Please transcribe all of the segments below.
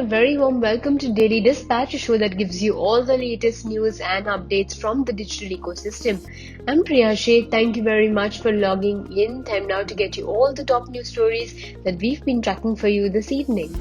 very warm welcome to Daily Dispatch, a show that gives you all the latest news and updates from the digital ecosystem. I'm Priya Sheth. Thank you very much for logging in. Time now to get you all the top news stories that we've been tracking for you this evening.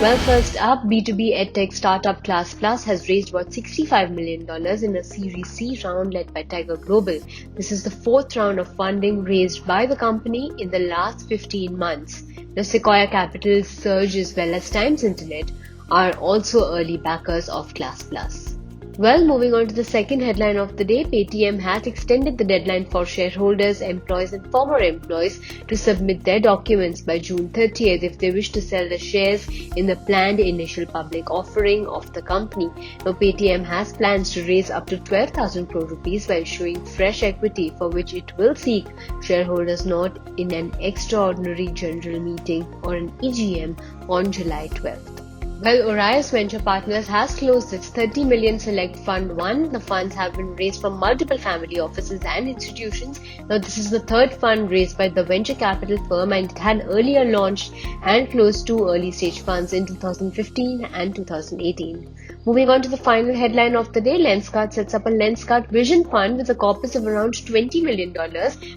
Well, first up, B2B edtech startup Class Plus has raised about $65 million in a Series C round led by Tiger Global. This is the fourth round of funding raised by the company in the last 15 months. Now, Sequoia Capital, Surge, as well as Times Internet are also early backers of Class Plus. Well, moving on to the second headline of the day, Paytm has extended the deadline for shareholders, employees and former employees to submit their documents by June 30th if they wish to sell the shares in the planned initial public offering of the company. Now, Paytm has plans to raise up to 12,000 crore rupees by issuing fresh equity, for which it will seek shareholders not in an extraordinary general meeting or an EGM on July 12th. Well, Orias Venture Partners has closed its 30 million Select Fund 1. The funds have been raised from multiple family offices and institutions. Now, this is the third fund raised by the venture capital firm, and it had earlier launched and closed two early stage funds in 2015 and 2018. Moving on to the final headline of the day, Lenskart sets up a Lenskart Vision Fund with a corpus of around $20 million,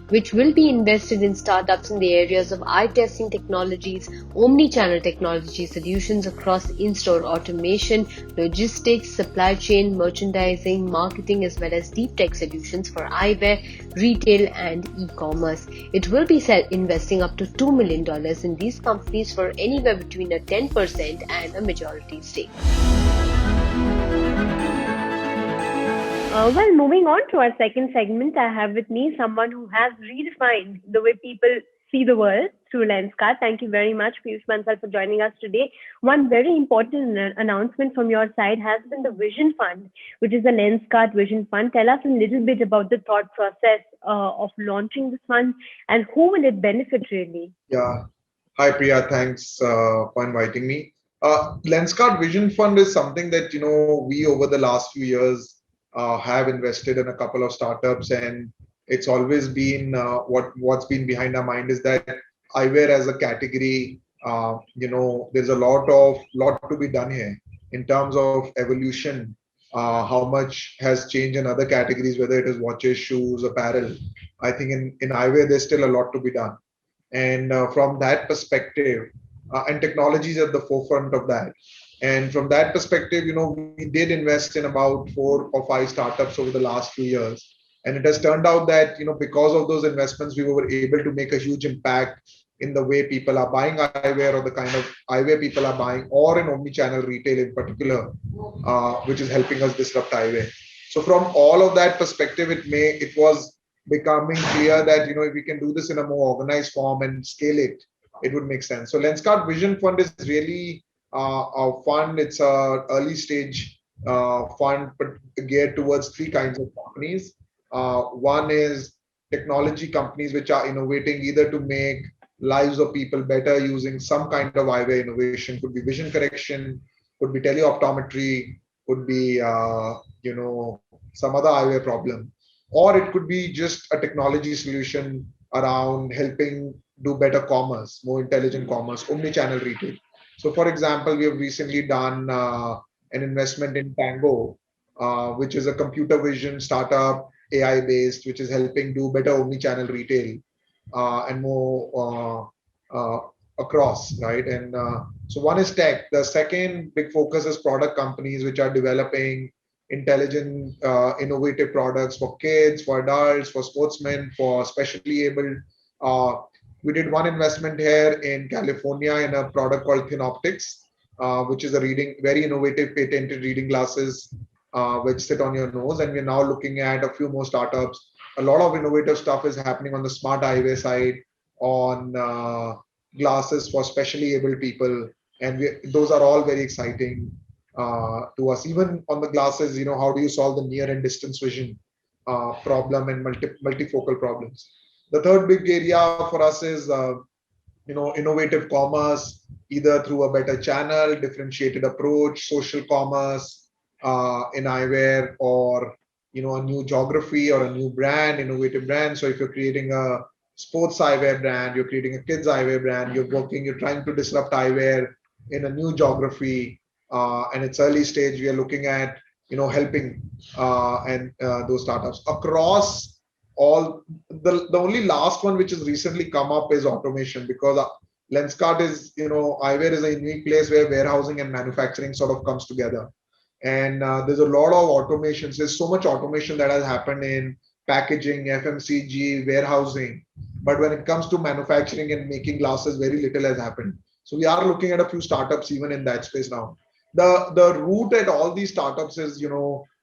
which will be invested in startups in the areas of eye testing technologies, omni-channel technology solutions across in-store automation, logistics, supply chain, merchandising, marketing, as well as deep tech solutions for eyewear, retail and e-commerce. It will be investing up to $2 million in these companies for anywhere between a 10% and a majority stake. Well, moving on to our second segment, I have with me someone who has redefined the way people see the world through Lenskart. Thank you very much, Piyush Bansal, for joining us today. One very important announcement from your side has been the Vision Fund, which is the Lenskart Vision Fund. Tell us a little bit about the thought process of launching this fund and who will it benefit really? Yeah. Hi, Priya. Thanks for inviting me. Lenskart Vision Fund is something that, we over the last few years have invested in a couple of startups, and it's always been what's been behind our mind is that eyewear as a category, there's a lot to be done here in terms of evolution. How much has changed in other categories, whether it is watches, shoes, apparel. I think in eyewear there's still a lot to be done, and from that perspective, and technology is at the forefront of that. And from that perspective, we did invest in about 4 or 5 startups over the last few years. And it has turned out that, because of those investments, we were able to make a huge impact in the way people are buying eyewear, or the kind of eyewear people are buying, or in omni-channel retail in particular, which is helping us disrupt eyewear. So from all of that perspective, it was becoming clear that, if we can do this in a more organized form and scale it, it would make sense. So Lenskart Vision Fund is really a fund. It's a early stage fund, but geared towards 3 kinds of companies. One is technology companies which are innovating either to make lives of people better using some kind of eyewear innovation. Could be vision correction, could be teleoptometry, could be some other eyewear problem, or it could be just a technology solution around helping do better commerce, more intelligent commerce, omni-channel retail. So, for example, we have recently done an investment in Tango, which is a computer vision startup, AI based, which is helping do better omni-channel retail and more across, right? And so one is tech. The second big focus is product companies which are developing intelligent, innovative products for kids, for adults, for sportsmen, for specially abled. We did one investment here in California in a product called ThinOptics, which is a very innovative patented reading glasses which sit on your nose. And we're now looking at a few more startups. A lot of innovative stuff is happening on the smart eyewear side, on glasses for specially able people. And those are all very exciting to us. Even on the glasses, how do you solve the near and distance vision problem and multifocal problems? The third big area for us is, innovative commerce, either through a better channel, differentiated approach, social commerce in eyewear, or a new geography or a new brand, innovative brand. So if you're creating a sports eyewear brand, you're creating a kids eyewear brand, you're trying to disrupt eyewear in a new geography, and it's early stage. We are looking at helping and those startups across all. The only last one which has recently come up is automation, because Lenskart is, eyewear is a unique place where warehousing and manufacturing sort of comes together. And there's a lot of automations. There's so much automation that has happened in packaging, FMCG, warehousing. But when it comes to manufacturing and making glasses, very little has happened. So we are looking at a few startups even in that space now. The route at all these startups is,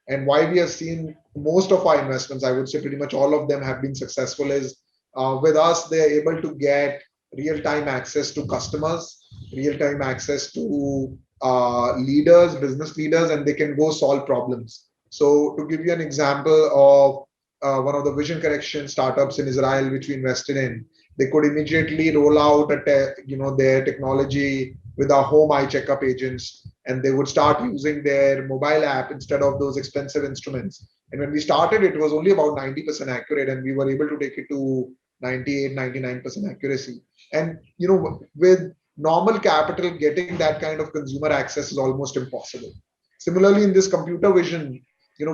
and why we have seen most of our investments, I would say pretty much all of them have been successful, is with us, they're able to get real-time access to customers, real-time access to leaders, business leaders, and they can go solve problems. So to give you an example of one of the vision correction startups in Israel, which we invested in, they could immediately roll out their technology with our home eye checkup agents, and they would start using their mobile app instead of those expensive instruments. And when we started, it was only about 90% accurate, and we were able to take it to 98, 99% accuracy. And with normal capital, getting that kind of consumer access is almost impossible. Similarly, in this computer vision,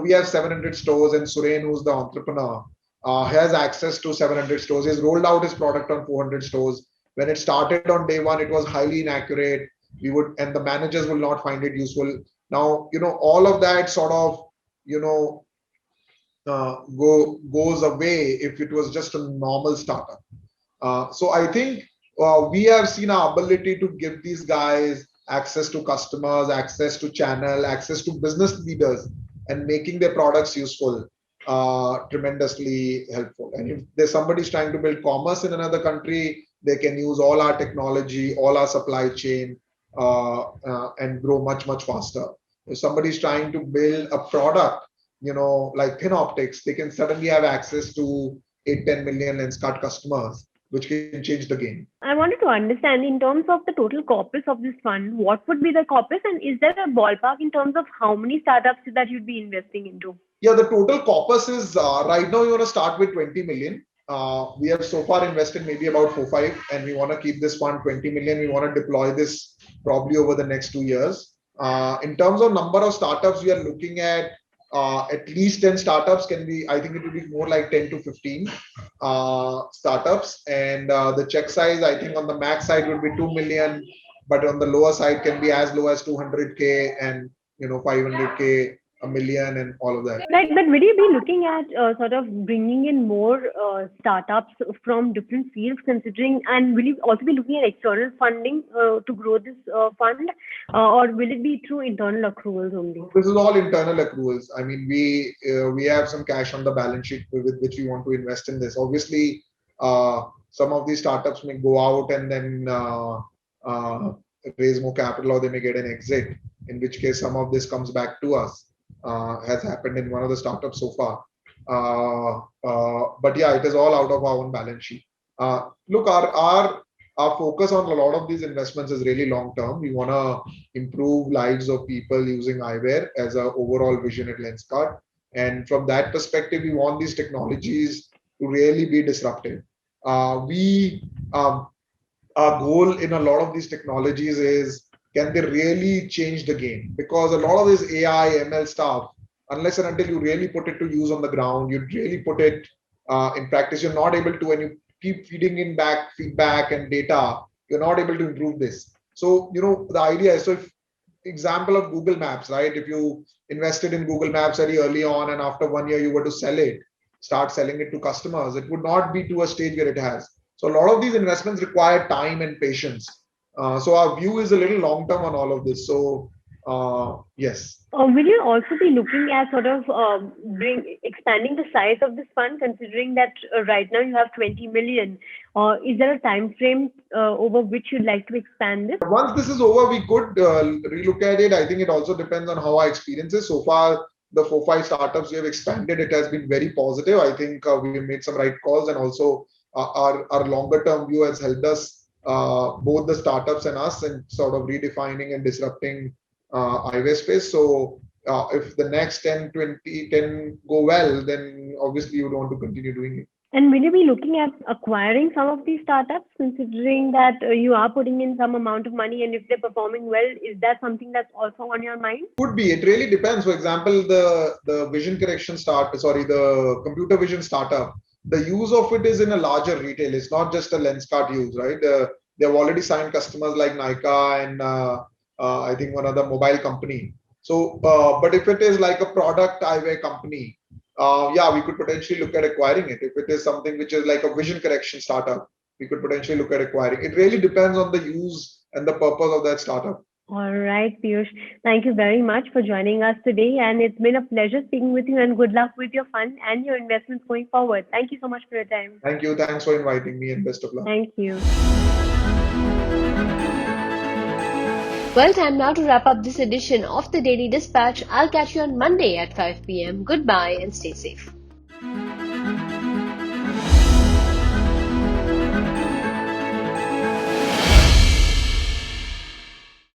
we have 700 stores, and Suren, who's the entrepreneur, has access to 700 stores. He's rolled out his product on 400 stores. When it started on day one, it was highly inaccurate. And the managers will not find it useful. Now, all of that sort of, you know, goes away if it was just a normal startup. So I think we have seen our ability to give these guys access to customers, access to channel, access to business leaders, and making their products useful tremendously helpful. And if there's somebody's trying to build commerce in another country, they can use all our technology, all our supply chain, and grow much, much faster. If somebody's trying to build a product, like thin optics, they can suddenly have access to 8, 10 million Lenskart customers, which can change the game. I wanted to understand in terms of the total corpus of this fund, what would be the corpus, and is there a ballpark in terms of how many startups that you'd be investing into? Yeah, the total corpus is right now you want to start with 20 million. We have so far invested maybe about 4, 5, and we want to keep this fund 20 million. We want to deploy this probably over the next 2 years. In terms of number of startups, we are looking at least 10 startups. I think it will be more like 10 to 15 startups. And the check size, I think on the max side would be 2 million, but on the lower side can be as low as 200K and 500K, a million, and all of that. Right, but will you be looking at sort of bringing in more startups from different fields, considering, and will you also be looking at external funding to grow this fund, or will it be through internal accruals only? This is all internal accruals. I mean, we have some cash on the balance sheet with which we want to invest in this. Obviously, some of these startups may go out and then raise more capital, or they may get an exit, in which case some of this comes back to us. Has happened in one of the startups so far. But yeah, it is all out of our own balance sheet. Look, our focus on a lot of these investments is really long term. We want to improve lives of people using eyewear as an overall vision at Lenskart. And from that perspective, we want these technologies to really be disruptive. Our goal in a lot of these technologies is, can they really change the game? Because a lot of this AI, ML stuff, unless and until you really put it to use on the ground, you really put it in practice, you're not able to, when you keep feeding in back feedback and data, you're not able to improve this. So, the idea is, so if example of Google Maps, right? If you invested in Google Maps very early on and after 1 year you were to start selling it to customers, it would not be to a stage where it has. So a lot of these investments require time and patience. So our view is a little long term on all of this. So yes. Will you also be looking at sort of expanding the size of this fund, considering that right now you have 20 million? Is there a time frame over which you'd like to expand this? Once this is over, we could relook at it. I think it also depends on how our experience is. So far, the 4, 5 startups we have expanded, it has been very positive. I think we made some right calls, and also our longer term view has helped us, both the startups and us, in sort of redefining and disrupting eyewear space. So if the next 10, 20, 10 go well, then obviously you would want to continue doing it. And will you be looking at acquiring some of these startups, considering that you are putting in some amount of money, and if they're performing well, is that something that's also on your mind? Could be. It really depends. For example, the vision correction the computer vision startup. The use of it is in a larger retail. It's not just a Lenskart use, right? They've already signed customers like Nykaa and I think one other mobile company. So, but if it is like a product eyewear company, yeah, we could potentially look at acquiring it. If it is something which is like a vision correction startup, we could potentially look at acquiring. It really depends on the use and the purpose of that startup. All right, Piyush. Thank you very much for joining us today. And it's been a pleasure speaking with you, and good luck with your fund and your investments going forward. Thank you so much for your time. Thank you. Thanks for inviting me and best of luck. Thank you. Well, time now to wrap up this edition of the Daily Dispatch. I'll catch you on Monday at 5 p.m. Goodbye and stay safe.